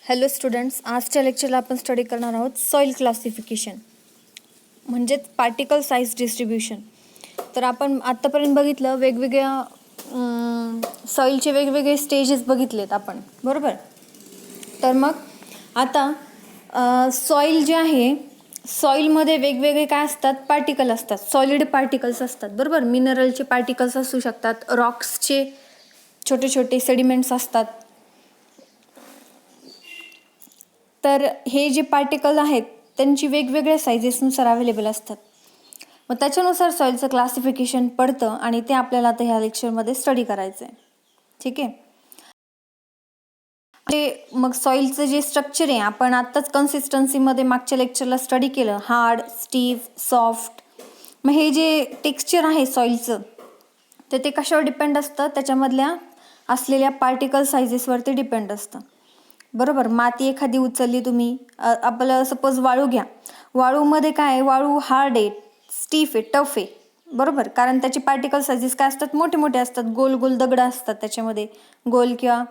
Hello students, आजच्या लेक्चरला आपण study करणार आहोत सॉईल क्लासिफिकेशन म्हणजेच पार्टिकल साईज डिस्ट्रीब्युशन. तर आपण आत्तापर्यंत बघितलं वेगवेगळ्या सॉईलचे वेगवेगळे स्टेजेस बघितलेत आपण, बरोबर. तर मग आता सॉईल जे आहे, सॉईलमध्ये वेगवेगळे काय असतात, पार्टिकल असतात, सॉलिड पार्टिकल्स असतात, बरोबर. मिनरलचे पार्टिकल्स असू शकतात, रॉक्सचे छोटे छोटे सेडिमेंट्स असतात. तर हे जे पार्टिकल आहेत त्यांची वेगवेगळ्या सायझेसनुसार अवेलेबल असतात. मग त्याच्यानुसार सॉईलचं क्लासिफिकेशन पडतं आणि ते आपल्याला आता ह्या लेक्चरमध्ये स्टडी करायचं आहे. ठीक आहे. मग सॉईलचं जे स्ट्रक्चर आहे आपण आत्ताच कन्सिस्टन्सीमध्ये मागच्या लेक्चरला स्टडी केलं, हार्ड, स्टीफ, सॉफ्ट. मग हे जे टेक्स्चर आहे सॉईलचं तर ते कशावर डिपेंड असतं, त्याच्यामधल्या असलेल्या पार्टिकल सायझेसवरती डिपेंड असतं, बरोबर. माती एखादी उचलली तुम्ही, आपलं सपोज वाळू घ्या, वाळूमध्ये काय, वाळू हार्ड आहे, स्टीफ आहे, टफ आहे, बरोबर. कारण त्याची पार्टिकल सायझेस काय असतात, मोठे मोठे असतात, गोल गोल दगड असतात त्याच्यामध्ये, गोल किंवा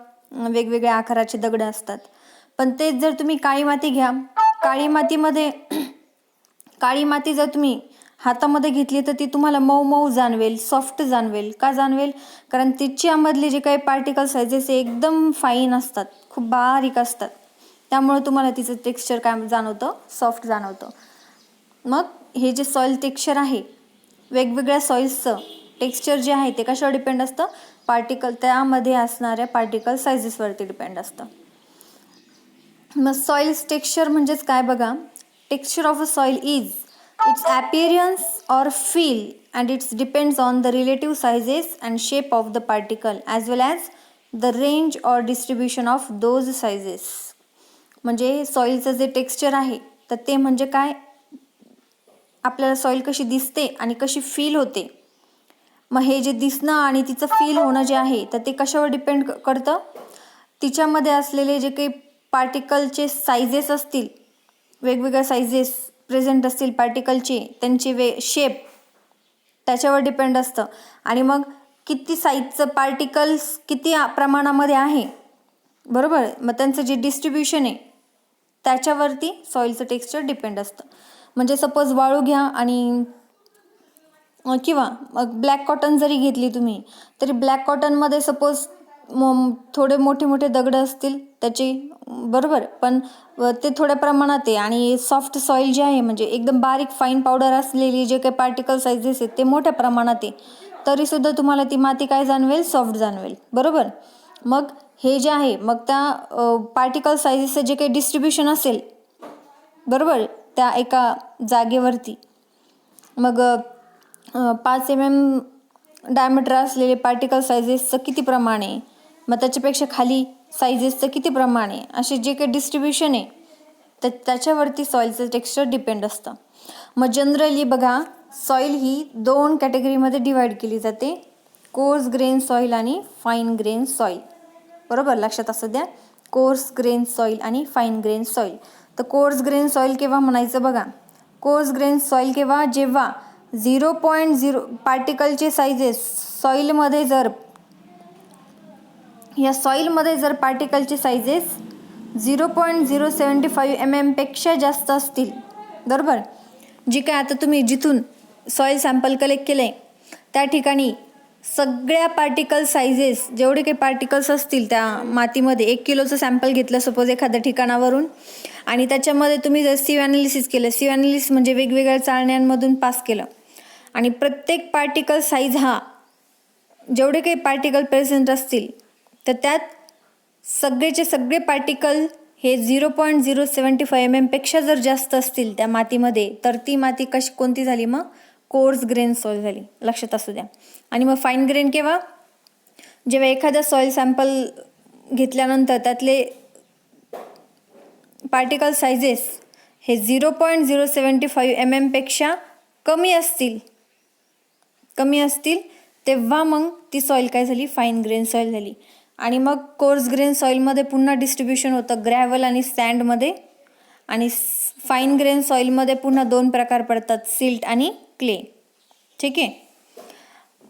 वेगवेगळ्या आकाराचे दगड असतात. पण तेच जर तुम्ही काळी माती घ्या, काळी मातीमध्ये काळी माती जर तुम्ही हातामध्ये घेतली तर ती तुम्हाला मऊ मऊ जाणवेल, सॉफ्ट जाणवेल. का जाणवेल, कारण तिच्यामधले जे काही पार्टिकल सायझेस एकदम फाईन असतात, खूप बारीक असतात, त्यामुळे तुम्हाला तिचं टेक्स्चर काय जाणवतं, सॉफ्ट जाणवतं. मग हे जे सॉईल टेक्स्चर आहे, वेगवेगळ्या सॉईल्सचं टेक्स्चर जे आहे ते कशावर डिपेंड असतं, पार्टिकल, त्यामध्ये असणाऱ्या पार्टिकल सायझेसवरती डिपेंड असतं. मग सॉइल्स टेक्स्चर म्हणजेच काय बघा, texture of a soil is its appearance or feel and it depends on the relative sizes and shape of the particle as well as the range or distribution of those sizes. म्हणजे सॉइलचं जे texture आहे तर ते म्हणजे काय, आपल्याला soil कशी दिसते आणि कशी फील होते. मग हे जे दिसणं आणि तिचं फील होणं जे आहे तर ते कशावर डिपेंड करतं, तिच्यामध्ये असलेले जे काही पार्टिकलचे सायझेस असतील, वेगवेगळ्या सायझेस प्रेझेंट असतील पार्टिकलचे, त्यांचे शेप त्याच्यावर डिपेंड असतं. आणि मग किती साईजचं पार्टिकल्स किती प्रमाणामध्ये आहे, बरोबर. मग त्यांचं जे डिस्ट्रीब्युशन आहे त्याच्यावरती सॉईलचं टेक्स्चर डिपेंड असतं. म्हणजे सपोज वाळू घ्या आणि किंवा मग ब्लॅक कॉटन जरी घेतली तुम्ही तरी ब्लॅक कॉटनमध्ये सपोज थोडे मोठे मोठे दगड असतील त्याचे, बरोबर. पण ते थोड्या प्रमाणात आहे आणि सॉफ्ट सॉईल जे आहे म्हणजे एकदम बारीक फाईन पावडर असलेली जे काही पार्टिकल सायझेस आहेत ते मोठ्या प्रमाणात आहे, तरीसुद्धा तुम्हाला ती माती काय जाणवेल, सॉफ्ट जाणवेल, बरोबर. मग हे जे आहे, मग त्या पार्टिकल सायझेसचं जे काही डिस्ट्रीब्युशन असेल, बरोबर, त्या एका जागेवरती, मग 5 mm डायमीटर असलेले पार्टिकल सायझेसचं किती प्रमाण आहे, मग त्याच्यापेक्षा खाली सायझेसचं किती प्रमाण आहे, असे जे काही डिस्ट्रीब्युशन आहे तर त्याच्यावरती सॉईलचं टेक्स्चर डिपेंड असतं. मग जनरली बघा, सॉईल ही 2 कॅटेगरीमध्ये डिवाइड केली जाते, कोर्स ग्रेन सॉईल आणि फाईन ग्रेन सॉईल, बरोबर. लक्षात असू द्या, कोर्स ग्रेन सॉईल आणि फाईन ग्रेन सॉईल. तर कोर्स ग्रेन सॉईल केव्हा म्हणायचं बघा, कोर्स ग्रेन सॉईल केव्हा, जेव्हा 0.0 पार्टिकलचे सायझेस सॉईलमध्ये जर, या सॉईलमध्ये जर पार्टिकलचे सायझेस 0.075 mm पेक्षा जास्त असतील, बरोबर. जी काय आता तुम्ही जिथून सॉईल सॅम्पल कलेक्ट केले त्या ठिकाणी सगळ्या पार्टिकल सायझेस, जेवढे काही पार्टिकल्स असतील त्या मातीमध्ये, 1 किलोचं सॅम्पल घेतलं सपोज एखाद्या ठिकाणावरून आणि त्याच्यामध्ये तुम्ही जर सिव ॲनालिसिस केलं, सिव ॲनालिसिस म्हणजे वेगवेगळ्या चाळण्यांमधून पास केलं आणि प्रत्येक पार्टिकल साईज हा, जेवढे काही पार्टिकल प्रेझेंट असतील तर त्यात सगळेचे सगळे पार्टिकल हे 0.075 mm पेक्षा जर जास्त असतील त्या मातीमध्ये, तर ती माती कोणती झाली, मग कोर्स ग्रेन सॉईल झाली, लक्षात असू द्या. आणि मग फाईन ग्रेन केव्हा, जेव्हा एखादा सॉईल सॅम्पल घेतल्यानंतर त्यातले पार्टिकल सायझेस हे 0.075 mm पेक्षा कमी असतील तेव्हा मग ती सॉईल काय झाली, फाईन ग्रेन सॉईल झाली. आणि मग कोर्स ग्रेन सॉईलमध्ये पुन्हा डिस्ट्रीब्युशन होतं ग्रॅव्हल आणि सँडमध्ये, आणि फाईन ग्रेन सॉईलमध्ये पुन्हा 2 प्रकार पडतात, सिल्ट आणि क्ले. ठीक आहे.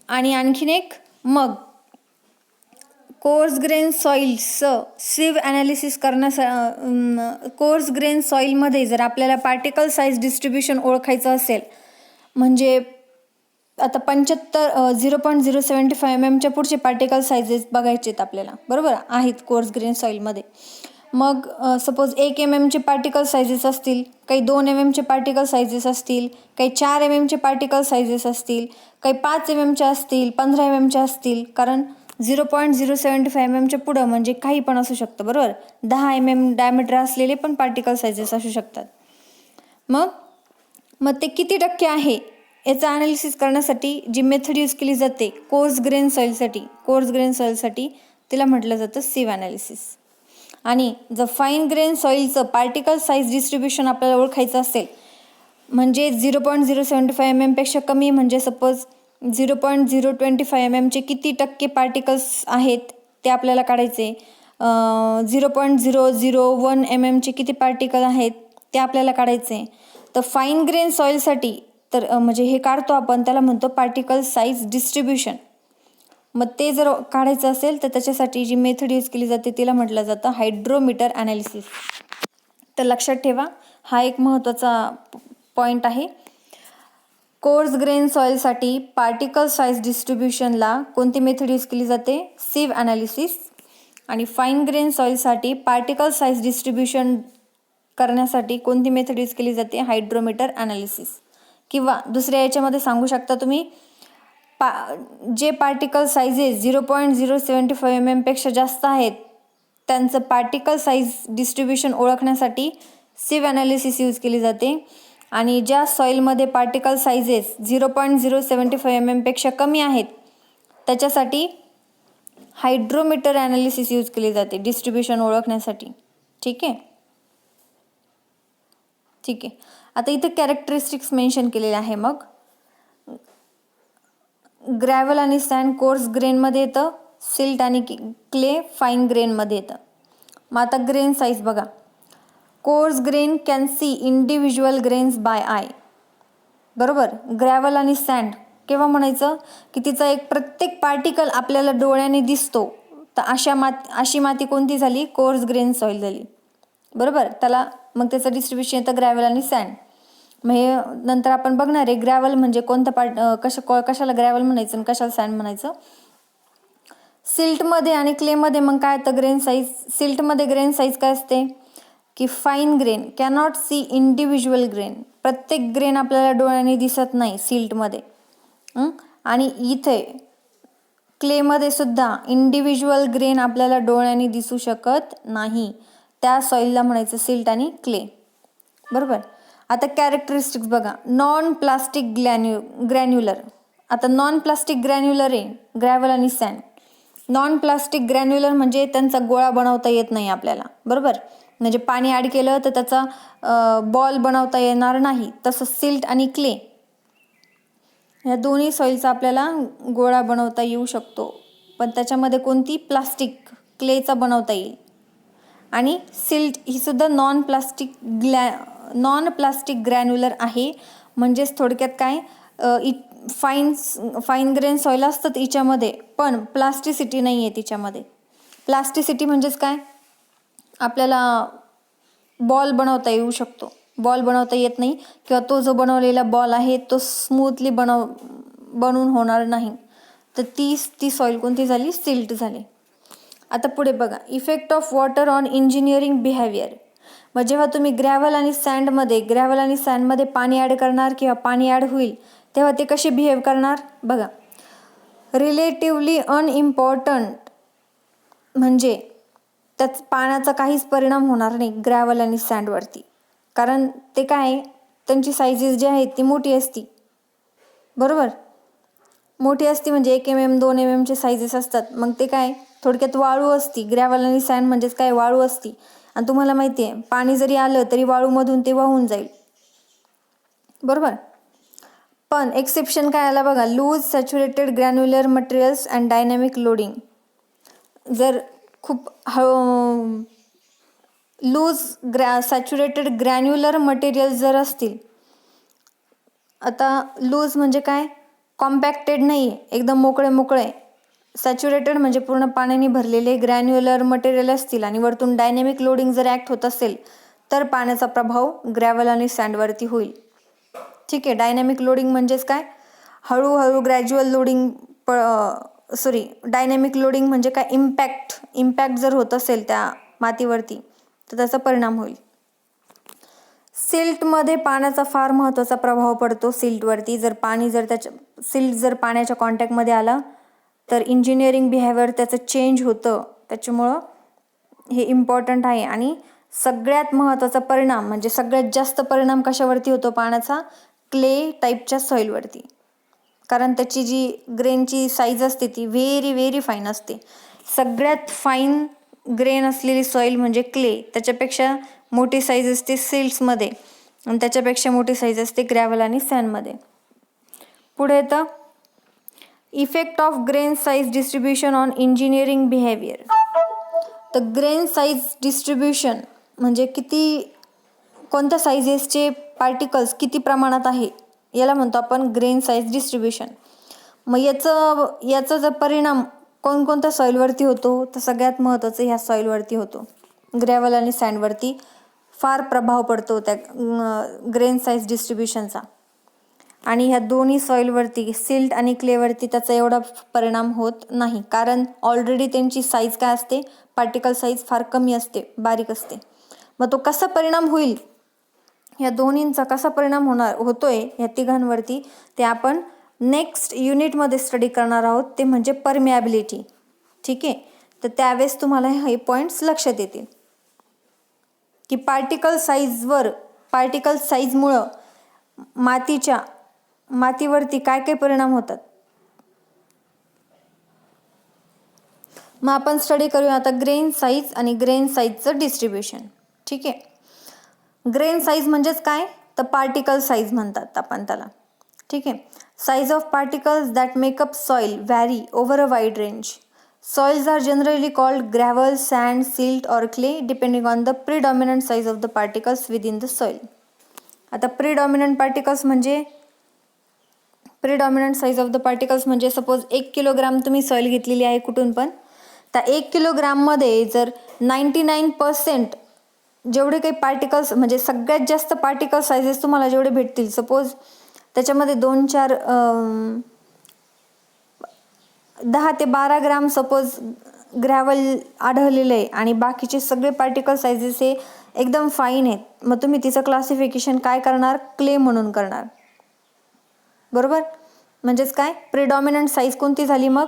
आणि आणखीन एक, मग कोर्स ग्रेन सॉइल्सचं सिव ॲनालिसिस कोर्स ग्रेन सॉइलमध्ये जर आपल्याला पार्टिकल साईज डिस्ट्रीब्युशन ओळखायचं असेल, म्हणजे आता 0.075 mm पुढचे पार्टिकल साईजेस बघायचे आहेत आपल्याला, बरोबर आहेत कोर्स ग्रेन सॉइलमध्ये. मग सपोज 1 mm पार्टिकल साईजेस असतील, काही 2 mm पार्टिकल साईजेस असतील, काही 4 mm पार्टिकल साईजेस असतील, काही 5 mm असतील, 15 mm असतील, कारण 0.075 mm पुढं म्हणजे काही पण असू शकतं, बरोबर. 10 mm डायमीटर असलेले पण पार्टिकल साईजेस असू शकतात. मग ते किती टक्के आहे याचं ॲनालिसिस करण्यासाठी जी मेथड यूज केली जाते कोर्स ग्रेन सॉइलसाठी तिला म्हटलं जातं सिव ॲनालिसिस. आणि जर फाईन ग्रेन सॉइलचं पार्टिकल साईज डिस्ट्रीब्युशन आपल्याला ओळखायचं असेल, म्हणजे 0.075 mm पेक्षा कमी, म्हणजे सपोज 0.025 mm चे किती टक्के पार्टिकल्स आहेत ते आपल्याला काढायचे. 0.001 mm चे किती पार्टिकल आहेत ते आपल्याला काढायचे. तर फाईन ग्रेन सॉइलसाठी तर म्हणजे हे काढतो आपण, त्याला म्हणतो पार्टिकल साईज डिस्ट्रीब्युशन. मग ते जर काढायचं असेल तर त्याच्यासाठी जी मेथड यूज केली जाते तिला म्हटलं जातं हायड्रोमीटर ॲनालिसिस. तर लक्षात ठेवा, हा एक महत्त्वाचा पॉईंट आहे. कोर्स ग्रेन सॉइलसाठी पार्टिकल साईज डिस्ट्रीब्युशनला कोणती मेथड यूज केली जाते? Sieve analysis. आणि फाईन ग्रेन सॉइलसाठी पार्टिकल साईज डिस्ट्रीब्युशन करण्यासाठी कोणती मेथड यूज केली जाते? Hydrometer analysis. किंवा दुसऱ्या याच्यामध्ये सांगू शकता तुम्ही, जे पार्टिकल साईजेस 0.075 mm पेक्षा जास्त आहेत त्यांचं पार्टिकल साईज डिस्ट्रीब्युशन ओळखण्यासाठी सिव ॲनालिसिस यूज केली जाते. आणि ज्या सॉईलमध्ये पार्टिकल साईजेस 0.075 mm पेक्षा कमी आहेत त्याच्यासाठी हायड्रोमीटर ॲनालिसिस यूज केली जाते डिस्ट्रीब्युशन ओळखण्यासाठी. ठीक आहे. आता इथे कॅरेक्टरिस्टिक्स मेन्शन केलेले आहे. मग ग्रॅव्हल आणि सँड कोर्स ग्रेनमध्ये येतं, सिल्ट आणि क्ले फाईन ग्रेनमध्ये येतं. मग आता ग्रेन साईज बघा. Coarse grain can see individual grains by eye, बरोबर. ग्रॅव्हल आणि सँड केव्हा म्हणायचं की तिचा एक प्रत्येक पार्टिकल आपल्याला डोळ्याने दिसतो. तर अशी माती कोणती झाली? कोर्स ग्रेन सॉइल झाली, बरोबर. त्याला मग त्याचं डिस्ट्रीब्युशन येतं ग्रॅव्हल आणि सँड. मग हे नंतर आपण बघणार आहे ग्रॅव्हल म्हणजे कोणतं कशाला ग्रॅव्हल म्हणायचं आणि कशाला सँड म्हणायचं. सिल्टमध्ये आणि क्लेमध्ये मग काय येतं? Grain size. सिल्टमध्ये ग्रेन साईज काय असते की fine grain cannot see individual grain, प्रत्येक ग्रेन आपल्याला डोळ्याने दिसत नाही सिल्टमध्ये. आणि इथे क्लेमध्ये सुद्धा इंडिव्हिज्युअल ग्रेन आपल्याला डोळ्याने दिसू शकत नाही. त्या सॉईलला म्हणायचं सिल्ट आणि क्ले, बरोबर. आता कॅरेक्टरिस्टिक्स बघा. Non plastic granular. आता नॉन प्लास्टिक ग्रॅन्युलर आहे ग्रॅव्हल आणि सँड. नॉन प्लास्टिक ग्रॅन्युलर म्हणजे त्यांचा गोळा बनवता येत नाही आपल्याला, बरोबर. म्हणजे पाणी ॲड केलं तर त्याचा बॉल बनवता येणार नाही. तसं सिल्ट आणि क्ले या दोन्ही सॉईलचा आपल्याला गोळा बनवता येऊ शकतो, पण त्याच्यामध्ये कोणती? प्लास्टिक क्लेचा बनवता येईल. आणि सिल्ट ही सुद्धा नॉन प्लास्टिक ग्रॅन्युलर आहे. म्हणजेच थोडक्यात काय, फाईन ग्रेन सॉईल असतात हिच्यामध्ये, पण प्लास्टिसिटी नाही आहे तिच्यामध्ये. प्लास्टिसिटी म्हणजेच काय, आपल्याला बॉल बनवता येऊ शकतो, बॉल बनवता येत नाही, किंवा तो जो बनवलेला बॉल आहे तो स्मूथली बनवून होणार नाही. तर ती सॉईल कोणती झाली? सिल्ट झाली. आता पुढे बघा. Effect of water on engineering behaviour. मग जेव्हा तुम्ही ग्रॅव्हल आणि सँडमध्ये पाणी ॲड करणार किंवा पाणी ॲड होईल तेव्हा ते कसे बिहेव करणार बघा. रिलेटिव्हली अनइम्पॉर्टंट, म्हणजे त्यात पाण्याचा काहीच परिणाम होणार नाही ग्रॅव्हल आणि सँडवरती, कारण ते काय, त्यांची साईजेस जी आहेत ती मोठी असती, बरोबर. मोठी असती म्हणजे 1 mm 2 mm चे साईजेस असतात. मग ते काय, थोडक्यात वाळू असती. ग्रॅव्हल आणि सँड म्हणजेच काय, वाळू असती. आणि तुम्हाला माहिती आहे पाणी जरी आलं तरी वाळूमधून ते वाहून जाईल, बरोबर. पण एक्सेप्शन काय आला बघा. Loose saturated granular materials and dynamic loading. जर खूप लूज सॅच्युरेटेड ग्रॅन्युलर मटेरियल जर असतील, आता लूज म्हणजे काय, कॉम्पॅक्टेड नाही, एकदम मोकळे सॅच्युरेटेड म्हणजे पूर्ण पाण्याने भरलेले ग्रॅन्युलर मटेरियल असतील आणि वरतून डायनॅमिक लोडिंग जर ॲक्ट होत असेल तर पाण्याचा प्रभाव ग्रॅव्हल आणि सँडवरती होईल. ठीक आहे. डायनॅमिक लोडिंग म्हणजेच काय, हळूहळू ग्रॅज्युअल लोडिंग डायनॅमिक लोडिंग म्हणजे काय, इम्पॅक्ट जर होत असेल त्या मातीवरती तर त्याचा परिणाम होईल. सिल्टमध्ये पाण्याचा फार महत्त्वाचा प्रभाव पडतो. सिल्टवरती सिल्ट जर पाण्याच्या कॉन्टॅक्टमध्ये आला तर इंजिनिअरिंग बिहेवियर त्याचं चेंज होतं. त्याच्यामुळं हे इम्पॉर्टंट आहे. आणि सगळ्यात महत्त्वाचा परिणाम म्हणजे सगळ्यात जास्त परिणाम कशावरती होतो पाण्याचा, क्ले टाईपच्या सॉईलवरती. कारण त्याची जी ग्रेनची साईज असते ती व्हेरी व्हेरी फाईन असते. सगळ्यात फाईन ग्रेन असलेली सॉईल म्हणजे क्ले, त्याच्यापेक्षा मोठी साईज असते सिल्ट्समध्ये आणि त्याच्यापेक्षा मोठी साईज असते ग्रॅव्हल आणि सँडमध्ये. पुढे येतं effect of grain size distribution on engineering behaviour. तर ग्रेन साईज डिस्ट्रीब्युशन म्हणजे कोणत्या साईजेसचे पार्टिकल्स किती प्रमाणात आहे याला म्हणतो आपण ग्रेन साईज डिस्ट्रीब्युशन. मग याचा जर परिणाम कोणकोणत्या सॉईलवरती होतो तर सगळ्यात महत्त्वाचं ह्या सॉईलवरती होतो. ग्रॅव्हल आणि सँडवरती फार प्रभाव पडतो त्या ग्रेन साईज डिस्ट्रीब्युशनचा. आणि ह्या दोन्ही सॉईलवरती सिल्ट आणि क्लेवरती त्याचा एवढा परिणाम होत नाही, कारण ऑलरेडी त्यांची साईज काय असते, पार्टिकल साईज फार कमी असते, बारीक असते. मग तो कसा परिणाम होईल, ह्या दोन्हींचा कसा परिणाम होतोय ह्या तिघांवरती ते आपण नेक्स्ट युनिटमध्ये स्टडी करणार आहोत. ते म्हणजे परमिॲबिलिटी. ठीक आहे. तर त्यावेळेस तुम्हाला हे पॉईंट्स लक्षात येतील की पार्टिकल साईजमुळं मातीवरती काय काय परिणाम होतात. मग आपण स्टडी करूया आता ग्रेन साईज आणि ग्रेन साईजचं डिस्ट्रीब्युशन. ठीक आहे. ग्रेन साईज म्हणजेच काय तर पार्टिकल साईज म्हणतात आपण त्याला. ठीक आहे. Size of particles that make up soil vary over a wide range. Soils are generally called gravel, sand, silt or clay depending on the predominant size of the particles within the soil. आता predominant size of the particles म्हणजे suppose 1 kilogram तुम्ही soil घेतलेली आहे कुठून पण, तर 1 किलोग्राममध्ये जर 99% जेवढे काही पार्टिकल्स म्हणजे सगळ्यात जास्त पार्टिकल सायझेस तुम्हाला जेवढे भेटतील, सपोज त्याच्यामध्ये 10 ते 12 ग्राम सपोज ग्रॅव्हल आढळलेलं आहे आणि बाकीचे सगळे पार्टिकल सायझेस हे एकदम फाईन आहेत, मग तुम्ही तिचं क्लासिफिकेशन काय करणार, क्ले म्हणून करणार. बरोबर. म्हणजेच काय, प्रिडॉमिनंट साईज कोणती झाली. मग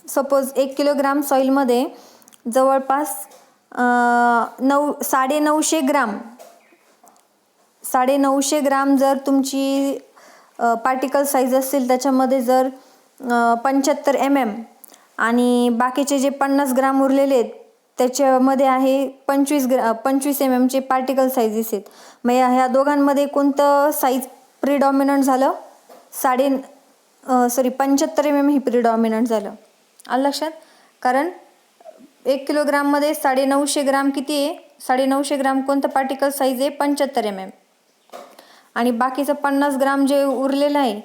सपोज 1 किलोग्राम सॉईलमध्ये जवळपास 950 ग्राम जर तुमची पार्टिकल साईज असेल, त्याच्यामध्ये जर 75 mm आणि बाकीचे जे 50 ग्राम उरलेले आहेत त्याच्यामध्ये आहे 25 mm चे पार्टिकल साईजेस आहेत. मग ह्या दोघांमध्ये कोणतं साईज प्रिडॉमिनंट झालं, 75 mm ही प्रिडॉमिनंट झालं. आलं लक्षात. कारण 1 किलोग्राममध्ये 950 ग्राम किती आहे, 950 ग्राम कोणतं पार्टिकल साईज आहे, 75 mm. आणि बाकीचं 50 ग्राम जे उरलेलं आहे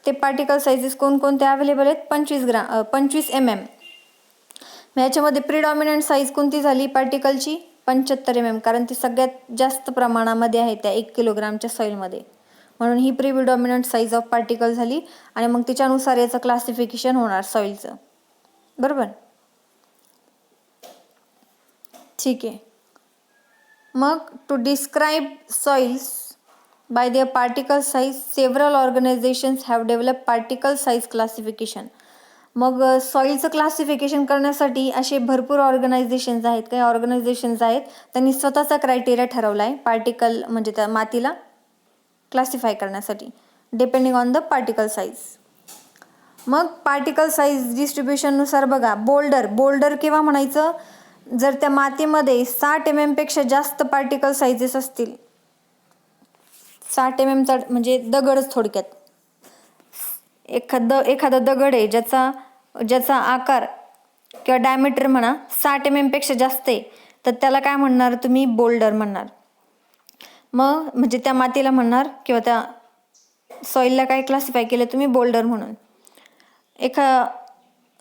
ते पार्टिकल साईजेस कोणकोणते अवेलेबल आहेत, 25 mm. याच्यामध्ये प्रिडॉमिनंट साईज कोणती झाली पार्टिकलची, 75 mm, कारण ती सगळ्यात जास्त प्रमाणामध्ये आहे त्या 1 किलोग्रामच्या सॉईलमध्ये. म्हणून ही प्रिडॉमिनंट साईज ऑफ पार्टिकल झाली आणि मग तिच्यानुसार याचं क्लासिफिकेशन होणार सॉईलचं. बरोबर. ठीक आहे. मग to describe soils by their particle size, several organizations have developed particle size classification. मग सॉईलचं क्लासिफिकेशन करण्यासाठी असे भरपूर ऑर्गनायझेशन्स आहेत. काही ऑर्गनायझेशन्स आहेत त्यांनी स्वतःचा क्रायटेरिया ठरवला आहे पार्टिकल म्हणजे त्या मातीला क्लासिफाय करण्यासाठी depending on the particle size. मग पार्टिकल साईज डिस्ट्रीब्युशननुसार बघा, बोल्डर केव्हा म्हणायचं, जर त्या मातीमध्ये 60 mm पेक्षा जास्त पार्टिकल साईजेस असतील. 60 mm चा म्हणजे दगडच थोडक्यात. एखादा दगड आहे ज्याचा आकार किंवा डायमीटर म्हणा 60 mm पेक्षा जास्त आहे, तर त्याला काय म्हणणार तुम्ही, बोल्डर म्हणणार. मग म्हणजे त्या मातीला म्हणणार किंवा त्या सॉईलला काय क्लासिफाय केलं तुम्ही? बोल्डर म्हणून.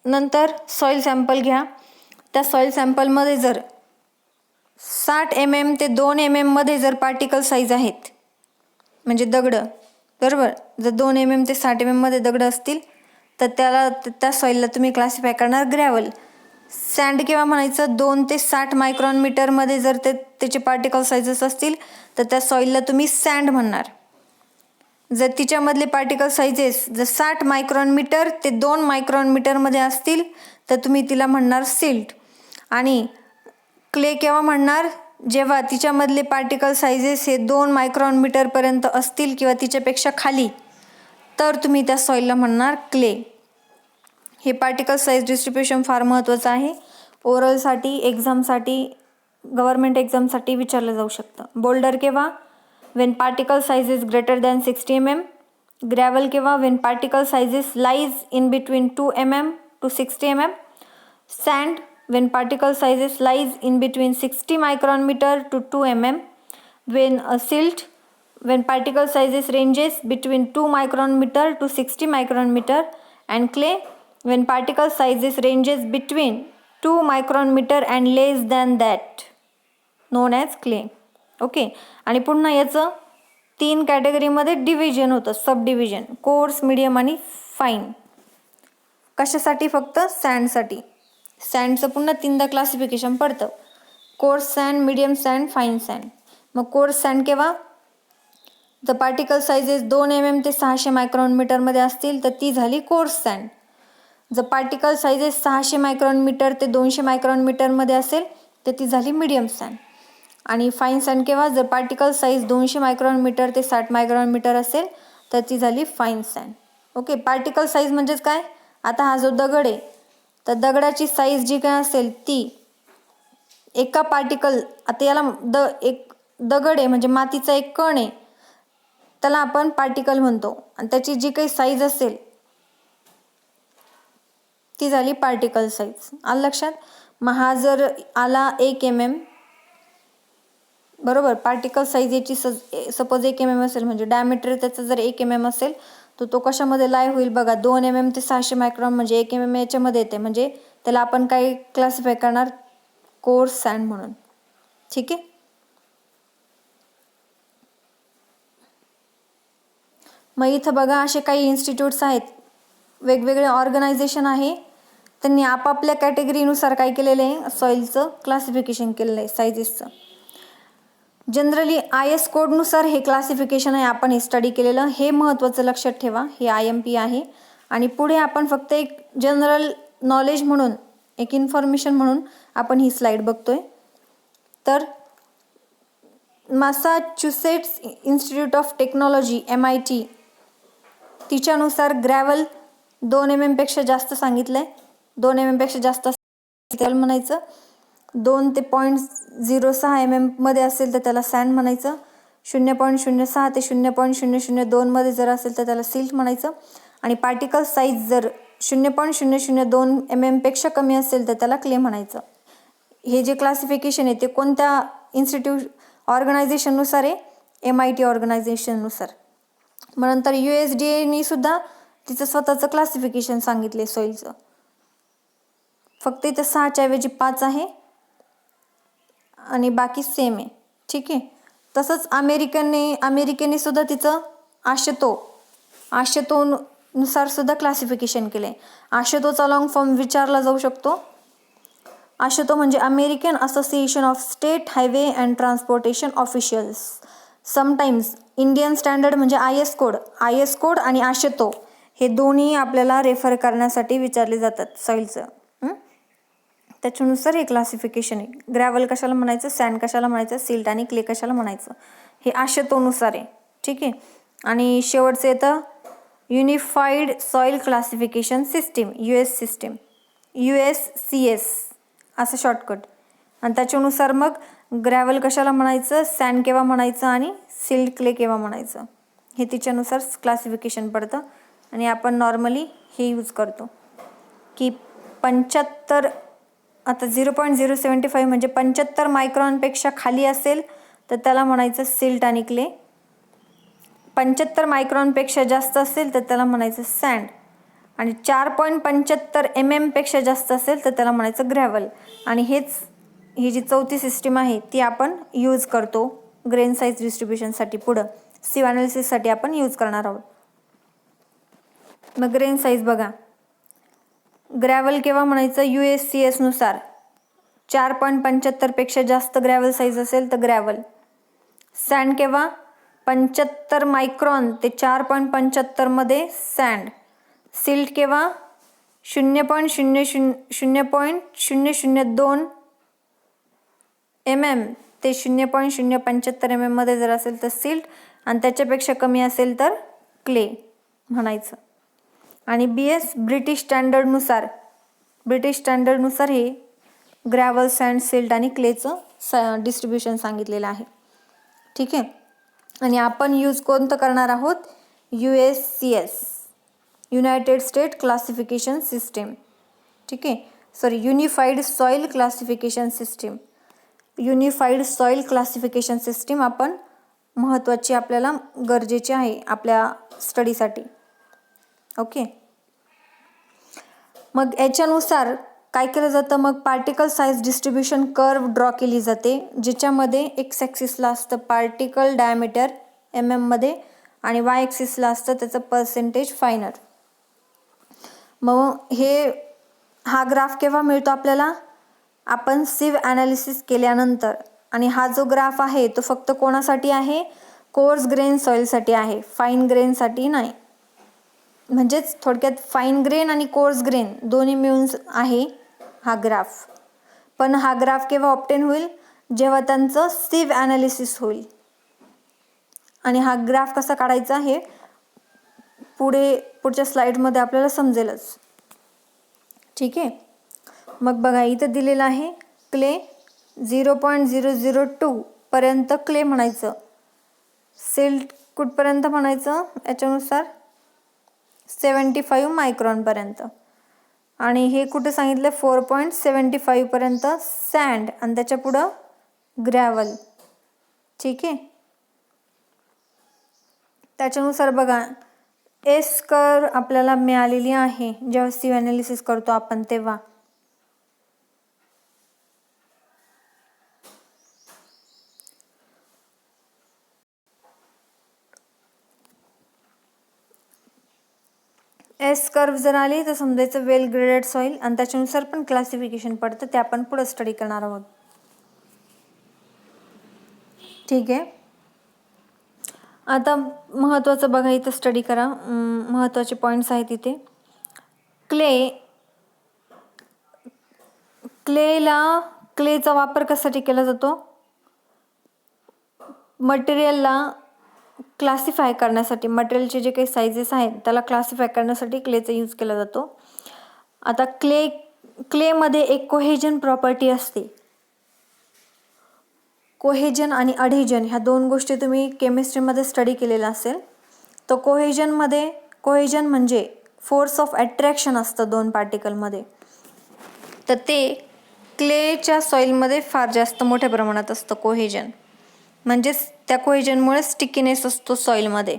नंतर सॉईल सॅम्पल घ्या. त्या सॉईल सॅम्पलमध्ये जर 60 mm ते 2 mm मध्ये जर पार्टिकल साईज आहेत, म्हणजे दगडं, बरोबर, जर 2 mm ते 60 mm मध्ये दगडं असतील तर त्या सॉईलला तुम्ही क्लासिफाय करणार ग्रॅव्हल. सँड केव्हा म्हणायचं? 2 ते 60 मायक्रॉन मीटरमध्ये जर त्याचे पार्टिकल साईजेस असतील तर त्या सॉईलला तुम्ही सँड म्हणणार. जर तिच्यामधले पार्टिकल साईजेस जर 60 मायक्रॉन मीटर ते 2 मायक्रॉन मीटरमध्ये असतील तर तुम्ही तिला म्हणणार सिल्ट. आणि क्ले केव्हा म्हणणार? जेव्हा तिच्यामधले पार्टिकल साईजेस हे 2 मायक्रॉन मीटरपर्यंत असतील किंवा तिच्यापेक्षा खाली, तर तुम्ही त्या सॉईलला म्हणणार क्ले. हे पार्टिकल साईज डिस्ट्रीब्युशन फार महत्त्वाचं आहे. ओरलसाठी, एक्झामसाठी, गव्हर्नमेंट एक्झामसाठी विचारलं जाऊ शकतं. बोल्डर केव्हा? when particle size is greater than 60 mm. Gravel केव्हा? when particle sizes lies in between 2 mm to 60 mm. Sand when particle sizes lies in between 60 micron meter to 2 mm. When silt when particle sizes ranges between 2 micron meter to 60 micron meter. And clay when particle sizes ranges between 2 micron meter and less than that, known as clay. Okay. आणि पुन्हा याचं 3 कॅटेगरीमध्ये division होतं, subdivision, coarse, medium आणि fine. कशासाठी? फक्त सँडसाठी. सँडचं पुन्हा 3दा क्लासिफिकेशन पडतं: coarse sand, medium sand, fine sand. मग कोर्स सँड केव्हा? द पार्टिकल साईजेस 2 mm ते 600 मायक्रॉन मीटरमध्ये असतील तर ती झाली कोर्स सँड. जर पार्टिकल साईजेस 600 मायक्रॉन मीटर ते 200 मायक्रॉन मीटरमध्ये असेल तर ती झाली मीडियम सँड. आणि फाईन सँड केव्हा? जर पार्टिकल साईज 200 मायक्रॉन मीटर ते 60 मायक्रॉन मीटर असेल तर ती झाली fine sand. Okay. Particle size म्हणजेच काय? आता हा जो दगड आहे तर दगडाची साईज जी काय असेल ती एका पार्टिकल, आता याला एक दगड आहे म्हणजे मातीचा एक कण आहे, त्याला आपण पार्टिकल म्हणतो, आणि त्याची जी काही साईज असेल ती झाली पार्टिकल साईज. आलं लक्षात? मग हा जर आला 1 mm, बरोबर, पार्टिकल साईज याची सपोज 1 mm असेल, म्हणजे डायमीटर त्याचा जर 1 mm असेल तर तो कशामध्ये लाय होईल बघा? 2 mm ते 600 मायक्रॉन म्हणजे 1 mm याच्यामध्ये येते, म्हणजे त्याला आपण काय क्लासिफाय करणार? कोर्स सँड म्हणून. ठीक आहे. मग इथं बघा असे काही इन्स्टिट्यूट्स आहेत, वेगवेगळे ऑर्गनायझेशन आहे, त्यांनी आपापल्या कॅटेगरीनुसार काय केलेलं आहे? सॉईलचं क्लासिफिकेशन केलेलं आहे सायझेसचं. जनरली IS कोडनुसार हे क्लासिफिकेशन आहे, आपण हे स्टडी केलेलं, हे महत्त्वाचं लक्षात ठेवा. हे IMP आहे. आणि पुढे आपण फक्त एक जनरल नॉलेज म्हणून, एक इन्फॉर्मेशन म्हणून आपण ही स्लाईड बघतोय. तर Massachusetts Institute of Technology MIT तिच्यानुसार ग्रॅव्हल 2 mm पेक्षा जास्त सांगितलंय. 2 mm पेक्षा जास्त म्हणायचं. 2 ते 0.06 mm मध्ये असेल तर त्याला सँड म्हणायचं. 0.06 ते 0.002 मध्ये जर असेल तर त्याला सिल्ट म्हणायचं. आणि पार्टिकल साईज जर 0.002 mm पेक्षा कमी असेल तर त्याला क्ले म्हणायचं. हे जे क्लासिफिकेशन आहे ते कोणत्या इन्स्टिट्यूट ऑर्गनायझेशननुसार आहे? MIT ऑर्गनायझेशननुसार. मग नंतर USDAने सुद्धा तिचं स्वतःचं क्लासिफिकेशन सांगितले सॉईलचं. फक्त इथं 6च्या ऐवजी 5 आहे आणि बाकी सेम आहे. ठीक आहे. तसंच अमेरिकेने सुद्धा तिचं आशेतोनुसार सुद्धा क्लासिफिकेशन केलं आहे. आशेतोचा लॉंग फॉर्म विचारला जाऊ शकतो. आशेतो म्हणजे American association of state highway and transportation officials. Sometimes Indian standard म्हणजे IS कोड आणि आशेतो हे दोन्ही आपल्याला रेफर करण्यासाठी विचारले जातात सॉईलचं. त्याच्यानुसार हे क्लासिफिकेशन आहे. ग्रॅव्हल कशाला म्हणायचं, सँड कशाला म्हणायचं, सिल्ट आणि क्ले कशाला म्हणायचं, हे आशेतोनुसार आहे. ठीक आहे. आणि शेवटचं येतं unified soil classification system, USCS असं शॉर्टकट. आणि त्याच्यानुसार मग ग्रॅव्हल कशाला म्हणायचं, सँड केव्हा म्हणायचं आणि सिल्ट क्ले केव्हा म्हणायचं, हे तिच्यानुसार क्लासिफिकेशन पडतं. आणि आपण नॉर्मली हे यूज करतो की 75, आता 0.075 म्हणजे 75 मायक्रॉनपेक्षा खाली असेल तर त्याला म्हणायचं सिल्ट आणि क्ले. 75 मायक्रॉनपेक्षा जास्त असेल तर त्याला म्हणायचं सँड, आणि 4.75 mm पेक्षा जास्त असेल तर त्याला म्हणायचं ग्रॅव्हल. आणि ही जी चौथी सिस्टीम आहे ती आपण यूज करतो ग्रेन साईज डिस्ट्रीब्युशनसाठी. पुढं सिव ॲनालिसिससाठी आपण यूज करणार आहोत. मग ग्रेन साईज बघा, ग्रॅव्हल केव्हा म्हणायचं, USCS नुसार 4.75 पेक्षा जास्त ग्रॅव्हल साईज असेल तर ग्रॅव्हल. सँड केव्हा, 75 मायक्रॉन ते 4.75 मध्ये सँड. सिल्ट केव्हा, 0.002 mm ते 0.075 mm मध्ये जर असेल तर सिल्ट, आणि त्याच्यापेक्षा कमी असेल तर क्ले म्हणायचं. आणि BS ब्रिटिश स्टँडर्डनुसार हे ग्रॅव्हल, सँड, सिल्ट आणि क्लेचं डिस्ट्रीब्युशन सांगितलेलं आहे. ठीक आहे. आणि आपण यूज कोणतं करणार आहोत, USCS, United state classification system. ठीक आहे, unified soil classification system. Unified soil classification system आपण महत्त्वाची, आपल्याला गरजेची आहे आपल्या स्टडीसाठी. ओके. मग याच्यानुसार काय केलं जातं, मग particle size distribution curve draw केली जाते, ज्याच्यामध्ये एक्स ॲक्सिसला असतं पार्टिकल डायमीटर MM मध्ये आणि वाय ॲक्सिसला असतं त्याचं पर्सेंटेज फायनर. मग हा ग्राफ केव्हा मिळतो आपल्याला, आपण सिव ॲनालिसिस केल्यानंतर. आणि हा जो ग्राफ आहे तो फक्त कोणासाठी आहे, कोर्स ग्रेन सॉईलसाठी आहे, फाईन ग्रेनसाठी नाही. म्हणजेच थोडक्यात फाईन ग्रेन आणि कोर्स ग्रेन दोन्ही मिळून आहे हा ग्राफ. पण हा ग्राफ केव्हा ऑब्टेन होईल, जेव्हा त्यांचं सिव ॲनालिसिस होईल. आणि हा ग्राफ कसा काढायचा हे पुढच्या स्लाइडमध्ये आपल्याला समजेलच. ठीक आहे. मग बघा इथं दिलेलं आहे क्ले 0.002 पर्यंत क्ले म्हणायचं, सिल्ट कुठपर्यंत म्हणायचं याच्यानुसार 75 मायक्रॉन पर्यंत, आणि हे कुठे सांगितलं 4.75 पर्यंत सँड, आणि त्याच्या पुढं ग्रॅव्हल. ठीक आहे. त्याच्यानुसार बघा एस कर्व आपल्याला मिळालेली आहे जेव्हा सिव ॲनालिसिस करतो आपण तेव्हा. एस कर्व जर आली तर समजायचं वेल ग्रेडेड सॉईल, आणि त्याच्यानुसार पण क्लासिफिकेशन पडतं, ते आपण पुढे स्टडी करणार आहोत. ठीक आहे. आता महत्त्वाचं बघा इथं स्टडी करा, महत्त्वाचे पॉईंट्स आहेत इथे. क्लेचा वापर कशासाठी केला जातो, मटेरियलला क्लासिफाय करण्यासाठी, मटेरियलचे जे काही सायझेस आहेत त्याला क्लासिफाय करण्यासाठी क्लेचा यूज केला जातो. आता क्लेमध्ये एक कोहेजन प्रॉपर्टी असते. कोहेजन आणि अढेजन ह्या दोन गोष्टी तुम्ही केमिस्ट्रीमध्ये स्टडी केलेला असेल. तर कोहेजन म्हणजे फोर्स ऑफ अट्रॅक्शन असतं दोन पार्टिकलमध्ये, तर ते क्लेच्या सॉईलमध्ये फार जास्त मोठ्या प्रमाणात असतं कोहेजन. म्हणजेच त्या कोहेजनमुळे स्टिकीनेस असतो सॉईलमध्ये.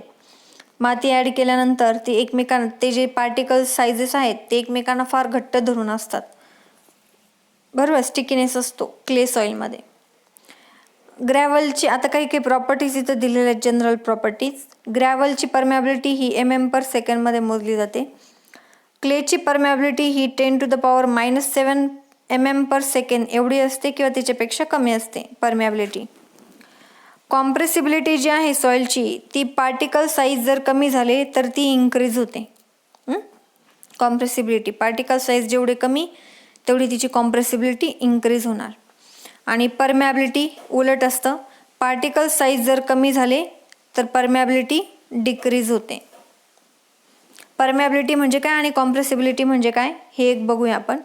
माती ॲड केल्यानंतर ते जे पार्टिकल सायझेस आहेत ते एकमेकांना फार घट्ट धरून असतात, बरोबर. स्टिकीनेस असतो क्ले सॉईलमध्ये. ग्रॅव्हलची आता काही प्रॉपर्टीज इथं दिलेल्या आहेत, जनरल प्रॉपर्टीज. ग्रॅव्हलची परमॅबिलिटी ही mm/s मध्ये मोजली जाते. क्लेची परमॅबिलिटी ही 10⁻⁻7 mm/s एवढी असते किंवा त्याच्यापेक्षा कमी असते परमॅबिलिटी. कॉम्प्रेसिबिलिटी जी आहे सॉईलची ती पार्टिकल साईज जर कमी झाले तर ती इन्क्रीज होते. कॉम्प्रेसिबिलिटी, पार्टिकल साईज जेवढे कमी तेवढी तिची कॉम्प्रेसिबिलिटी इन्क्रीज होणार. आणि परमॅबिलिटी उलट असतं, पार्टिकल साईज जर कमी झाले तर परमॅबिलिटी डिक्रीज होते. परमॅबिलिटी म्हणजे काय आणि कॉम्प्रेसिबिलिटी म्हणजे काय हे एक बघूया आपण.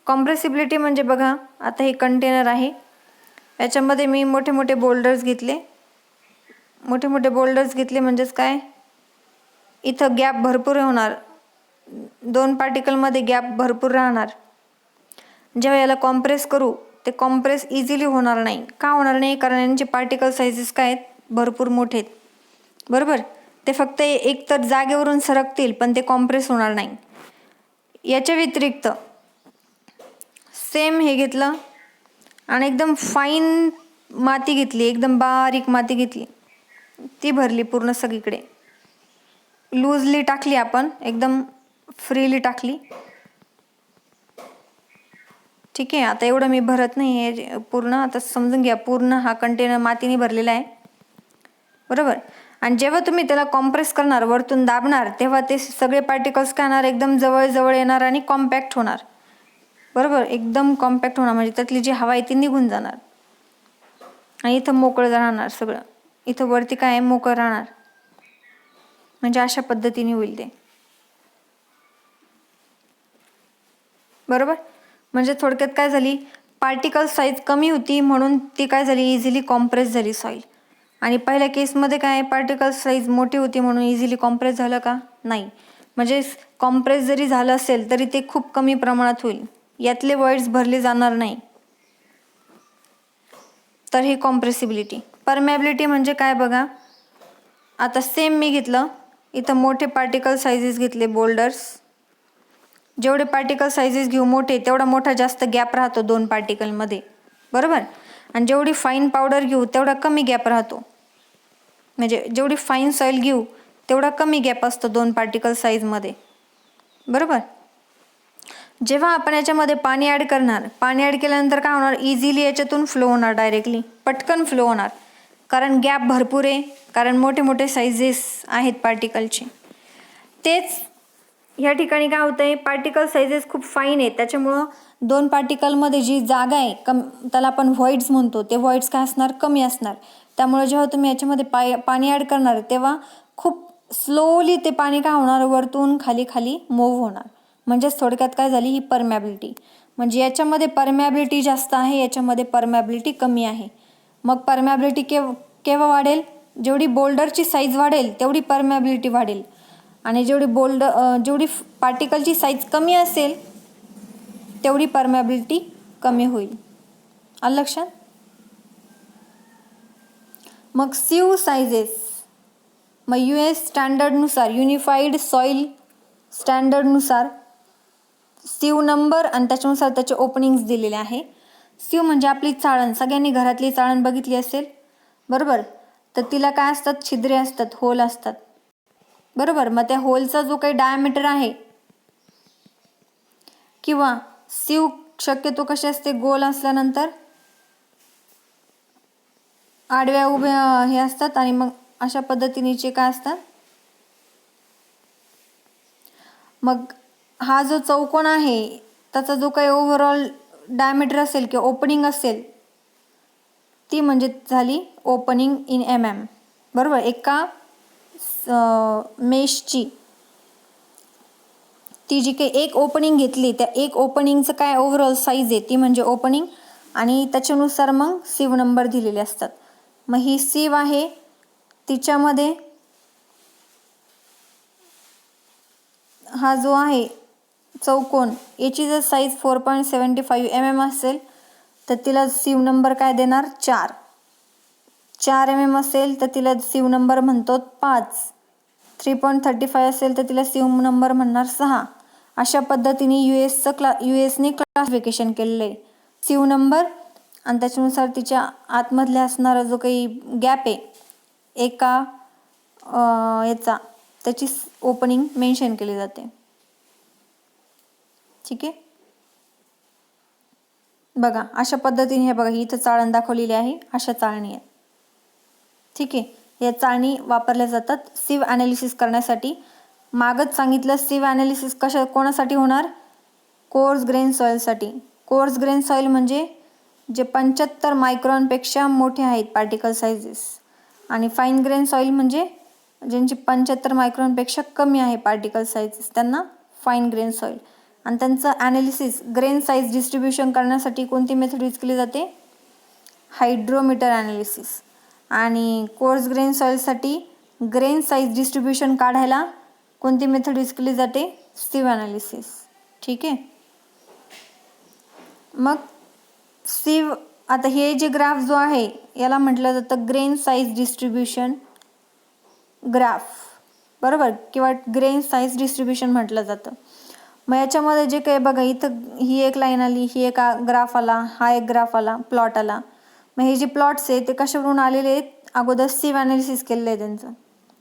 कॉम्प्रेसिबिलिटी म्हणजे बघा, आता हे कंटेनर आहे, याच्यामध्ये मी मोठे मोठे बोल्डर्स घेतले. म्हणजेच काय, इथं गॅप भरपूर होणार, दोन पार्टिकलमध्ये गॅप भरपूर राहणार. जेव्हा याला कॉम्प्रेस करू ते कॉम्प्रेस इझिली होणार नाही. का होणार नाही, कारण यांचे पार्टिकल साईजेस काय आहेत, भरपूर मोठे आहेत, बरोबर. ते फक्त एक तर जागेवरून सरकतील पण ते कॉम्प्रेस होणार नाही. याच्या व्यतिरिक्त सेम हे घेतलं आणि एकदम फाईन माती घेतली, एकदम बारीक माती घेतली, ती भरली पूर्ण सगळीकडे. लूजली टाकली आपण, एकदम फ्रीली टाकली. ठीक आहे, आता एवढं मी भरत नाही आहे पूर्ण. आता समजून घ्या पूर्ण हा कंटेनर मातीने भरलेला आहे, बरोबर. आणि जेव्हा तुम्ही त्याला कॉम्प्रेस करणार, वरतून दाबणार, तेव्हा ते सगळे पार्टिकल्स काय होणार, एकदम जवळ जवळ येणार आणि कॉम्पॅक्ट होणार, बरोबर. एकदम कॉम्पॅक्ट होणार म्हणजे त्यातली जी हवा आहे ती निघून जाणार आणि इथं मोकळं राहणार सगळं. इथं वरती काय आहे, मोकळं राहणार. म्हणजे अशा पद्धतीने होईल ते, बरोबर. म्हणजे थोडक्यात काय झाली, पार्टिकल साईज कमी होती म्हणून ती काय झाली, इझिली कॉम्प्रेस झाली सॉईल. आणि पहिल्या केसमध्ये काय, पार्टिकल साईज मोठी होती म्हणून इझिली कॉम्प्रेस झालं का, नाही. म्हणजे कॉम्प्रेस जरी झालं असेल तरी ते खूप कमी प्रमाणात होईल, यातले वॉइड्स भरले जाणार नाही. तर ही कॉम्प्रेसिबिलिटी. परमेबिलिटी म्हणजे काय बघा, आता सेम मी घेतलं, इथं मोठे पार्टिकल साईजेस घेतले, बोल्डर्स. जेवढे पार्टिकल साईजेस घेऊ मोठे, तेवढा मोठा जास्त गॅप राहतो दोन पार्टिकलमध्ये, बरोबर. आणि जेवढी फाईन पावडर घेऊ तेवढा कमी गॅप राहतो. म्हणजे जेवढी फाईन सॉईल घेऊ तेवढा कमी गॅप असतो दोन पार्टिकल साईजमध्ये, बरोबर. जेव्हा आपण याच्यामध्ये पाणी ॲड करणार, पाणी ॲड केल्यानंतर काय होणार, इझिली याच्यातून फ्लो होणार, डायरेक्टली पटकन फ्लो होणार. कारण गॅप भरपूर आहे, कारण मोठे मोठे साईजेस आहेत पार्टिकलचे. तेच ह्या ठिकाणी काय होतंय, पार्टिकल साईजेस खूप फाईन आहेत, त्याच्यामुळं दोन पार्टिकलमध्ये जी जागा आहे त्याला आपण व्हॉइड्स म्हणतो, ते व्हॉइड्स काय असणार, कमी असणार. त्यामुळे जेव्हा तुम्ही याच्यामध्ये पाणी ॲड करणार तेव्हा खूप स्लोली ते पाणी काय होणार, वरतून खाली खाली मूव्ह होणार. म्हणजेच थोडक्यात काय झाली, ही परमॅबिलिटी. म्हणजे याच्यामध्ये परमॅबिलिटी जास्त आहे, याच्यामध्ये परमॅबिलिटी कमी आहे. मग परमॅबिलिटी केव्हा वाढेल, जेवढी बोल्डरची साईज वाढेल तेवढी परमॅबिलिटी वाढेल. आणि जेवढी पार्टिकलची साईज कमी असेल तेवढी परमॅबिलिटी कमी होईल. आलं लक्षात. मग सीव साईजेस, मग US स्टँडर्डनुसार, युनिफाईड सॉईल स्टँडर्डनुसार सीव नंबर आणि त्याच्यानुसार त्याचे ओपनिंग्स दिलेले आहे. सीव म्हणजे आपली चाळण, सगळ्यांनी घरातली चाळण बघितली असेल, बरोबर. तर तिला काय असतात, छिद्रे असतात, होल असतात, बरोबर. मग त्या होलचा जो काही डायमीटर आहे, किंवा सीव शक्यतो कशी असते, गोल असल्यानंतर आडव्या उभ्या हे असतात, आणि मग अशा पद्धतीने काय असतात. मग हा जो चौकोन आहे त्याचा जो काही ओव्हरऑल डायमीटर असेल किंवा ओपनिंग असेल, ती म्हणजे झाली ओपनिंग इन MM, बरोबर. एका मेशची ती जी काही एक ओपनिंग घेतली, त्या एक ओपनिंगचं काय ओव्हरऑल साईज आहे ती म्हणजे ओपनिंग, आणि त्याच्यानुसार मग सीव नंबर दिलेले असतात. मग ही सीव आहे, तिच्यामध्ये हा जो आहे चौकोन, याची जर साईज 4.75 mm असेल तर तिला सीव नंबर काय देणार, 4 mm असेल तर तिला सीव नंबर म्हणतो 5, 3.35 असेल तर तिला सीव नंबर म्हणणार 6. अशा पद्धतीने युएसने क्लासिफिकेशन केलेलं आहे सीव नंबर, आणि त्याच्यानुसार तिच्या आतमधल्या असणारा जो काही गॅप आहे एका याचा, त्याची ओपनिंग मेन्शन केली जाते. ठीक आहे, बघा अशा पद्धतीने. हे बघा, इथं चाळण दाखवलेली आहे, अशा चाळणी आहेत. ठीक आहे, या चाळणी वापरल्या जातात सीव ॲनालिसिस करण्यासाठी. मागच सांगितलं सीव ॲनालिसिस कोणासाठी होणार, कोर्स ग्रेन सॉईलसाठी. कोर्स ग्रेन सॉईल म्हणजे जे 75 मायक्रॉनपेक्षा मोठे आहेत पार्टिकल साईजेस, आणि फाईन ग्रेन सॉईल म्हणजे ज्यांची 75 मायक्रॉनपेक्षा कमी आहे पार्टिकल साईजेस, त्यांना फाईन ग्रेन सॉईल. आणि त्यांचं ॲनालिसिस ग्रेन साईज डिस्ट्रीब्युशन करण्यासाठी कोणती मेथड यूज केली जाते, हायड्रोमीटर ॲनालिसिस. आणि कोर्स ग्रेन सॉईलसाठी ग्रेन साईज डिस्ट्रीब्युशन काढायला कोणती मेथड यूज केली जाते, सीव ॲनालिसिस. ठीक आहे, मग सीव, आता हे जे ग्राफ जो आहे याला म्हटलं जातं ग्रेन साईज डिस्ट्रीब्युशन ग्राफ. बरोबर, किंवा ग्रेन साईज डिस्ट्रीब्युशन म्हटलं जातं. मग याच्यामध्ये जे काही बघा, इथं ही एक लाईन आली, ही एक ग्राफ आला, हा एक ग्राफ आला, प्लॉट आला. मग हे जे प्लॉट्स आहे ते कशावरून आलेले आहेत, अगोदर सिव ॲनालिसिस केलेलं आहे त्यांचं.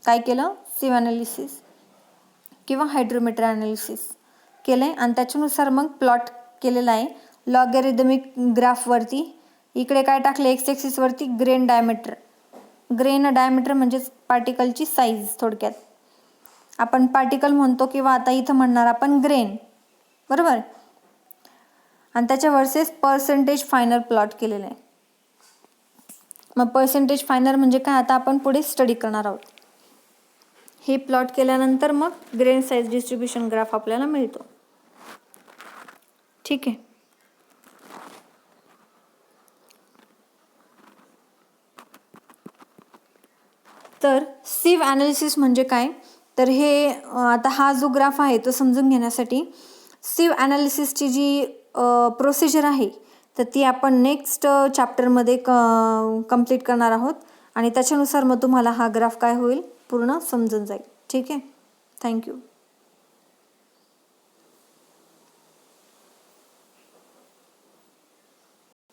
काय केलं, सिव ॲनालिसिस किंवा हायड्रोमेट्री ॲनालिसिस केलं आहे आणि त्याच्यानुसार मग प्लॉट केलेला आहे लॉगॅरिदमिक ग्राफवरती. इकडे काय टाकलं, एक्स ॲक्सिसवरती ग्रेन डायमीटर. ग्रेन डायमीटर म्हणजेच पार्टिकलची साईज. थोडक्यात आपण पार्टिकल म्हणतो किंवा आता इथं म्हणणार आपण ग्रेन, बरोबर. आणि त्याच्या वर्सेस पर्सेंटेज फायनल प्लॉट केलेलं आहे. मग पर्सेंटेज फायनल म्हणजे काय, आता आपण पुढे स्टडी करणार आहोत. हे प्लॉट केल्यानंतर मग ग्रेन साईज डिस्ट्रीब्युशन ग्राफ आपल्याला मिळतो. ठीक आहे. तर सिव ॲनालिसिस म्हणजे काय, तर हे आता हा जो ग्राफ आहे तो समजून घेण्यासाठी सिव ॲनालिसिसची जी प्रोसिजर आहे तर ती आपण नेक्स्ट चॅप्टरमध्ये कंप्लीट करणार आहोत आणि त्याच्यानुसार मग तुम्हाला हा ग्राफ काय होईल पूर्ण समजून जाईल. ठीक आहे. थँक्यू.